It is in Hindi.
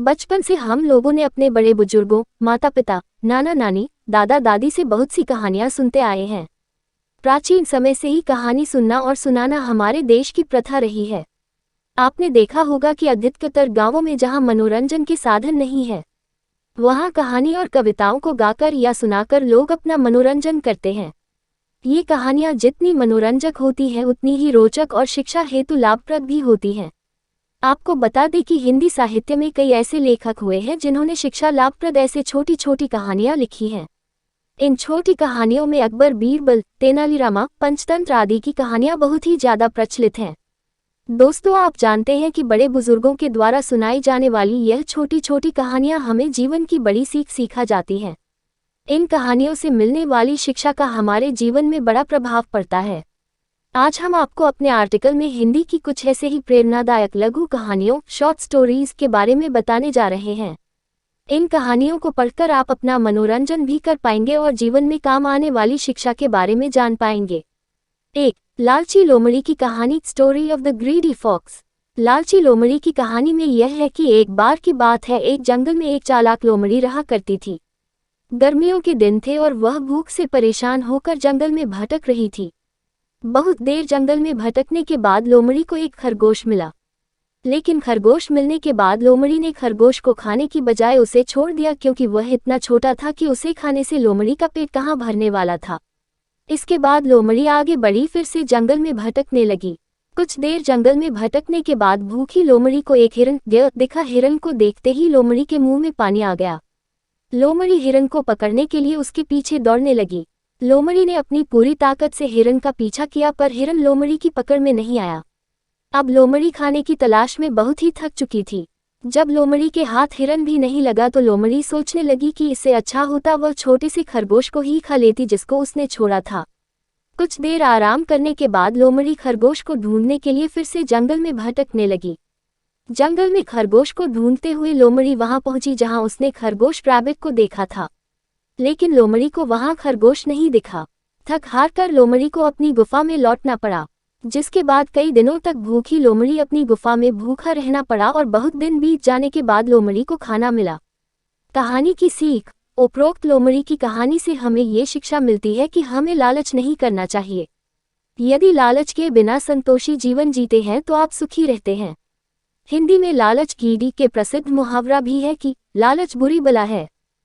बचपन से हम लोगों ने अपने बड़े बुजुर्गों, माता पिता, नाना नानी, दादा दादी से बहुत सी कहानियां सुनते आए हैं। प्राचीन समय से ही कहानी सुनना और सुनाना हमारे देश की प्रथा रही है। आपने देखा होगा कि अधिकतर गांवों में जहां मनोरंजन के साधन नहीं है, वहां कहानी और कविताओं को गाकर या सुनाकर लोग अपना मनोरंजन करते हैं। ये कहानियां जितनी मनोरंजक होती हैं उतनी ही रोचक और शिक्षा हेतु लाभप्रद भी होती हैं। आपको बता दें कि हिंदी साहित्य में कई ऐसे लेखक हुए हैं जिन्होंने शिक्षा लाभप्रद ऐसे छोटी छोटी कहानियां लिखी हैं। इन छोटी कहानियों में अकबर, बीरबल, तेनालीरामा, पंचतंत्र आदि की कहानियां बहुत ही ज्यादा प्रचलित हैं। दोस्तों, आप जानते हैं कि बड़े बुजुर्गों के द्वारा सुनाई जाने वाली यह छोटी छोटी कहानियां हमें जीवन की बड़ी सीख सिखा जाती हैं। इन कहानियों से मिलने वाली शिक्षा का हमारे जीवन में बड़ा प्रभाव पड़ता है। आज हम आपको अपने आर्टिकल में हिंदी की कुछ ऐसे ही प्रेरणादायक लघु कहानियों, शॉर्ट स्टोरीज के बारे में बताने जा रहे हैं। इन कहानियों को पढ़कर आप अपना मनोरंजन भी कर पाएंगे और जीवन में काम आने वाली शिक्षा के बारे में जान पाएंगे। 1. लालची लोमड़ी की कहानी, story of the greedy fox. लालची लोमड़ी की कहानी में यह है कि एक बार की बात है, एक जंगल में एक चालाक लोमड़ी रहा करती थी। गर्मियों के दिन थे और वह भूख से परेशान होकर जंगल में भटक रही थी। बहुत देर जंगल में भटकने के बाद लोमड़ी को एक खरगोश मिला, लेकिन खरगोश मिलने के बाद लोमड़ी ने खरगोश को खाने की बजाय उसे छोड़ दिया, क्योंकि वह इतना छोटा था कि उसे खाने से लोमड़ी का पेट कहाँ भरने वाला था। इसके बाद लोमड़ी आगे बढ़ी, फिर से जंगल में भटकने लगी। कुछ देर जंगल में भटकने के बाद भूखी लोमड़ी को एक हिरन दिखा। हिरन को देखते ही लोमड़ी के मुंह में पानी आ गया। लोमड़ी हिरन को पकड़ने के लिए उसके पीछे दौड़ने लगी। लोमड़ी ने अपनी पूरी ताकत से हिरन का पीछा किया, पर हिरन लोमड़ी की पकड़ में नहीं आया। अब लोमड़ी खाने की तलाश में बहुत ही थक चुकी थी। जब लोमड़ी के हाथ हिरन भी नहीं लगा तो लोमड़ी सोचने लगी कि इससे अच्छा होता वह छोटे से खरगोश को ही खा लेती जिसको उसने छोड़ा था। कुछ देर आराम करने के बाद लोमड़ी खरगोश को ढूंढने के लिए फिर से जंगल में भटकने लगी। जंगल में खरगोश को ढूंढते हुए लोमड़ी वहां पहुंची जहां उसने खरगोश रैबिट को देखा था, लेकिन लोमड़ी को वहां खरगोश नहीं दिखा। थक हार कर लोमड़ी को अपनी गुफा में लौटना पड़ा, जिसके बाद कई दिनों तक भूखी लोमड़ी अपनी गुफा में भूखा रहना पड़ा और बहुत दिन बीत जाने के बाद लोमड़ी को खाना मिला। कहानी की सीख। उपरोक्त लोमड़ी की कहानी से हमें ये शिक्षा मिलती है कि हमें लालच नहीं करना चाहिए। यदि लालच के बिना संतोषी जीवन जीते हैं तो आप सुखी रहते हैं। हिंदी में लालच कीड़ी के प्रसिद्ध मुहावरा भी है कि लालच बुरी बला है।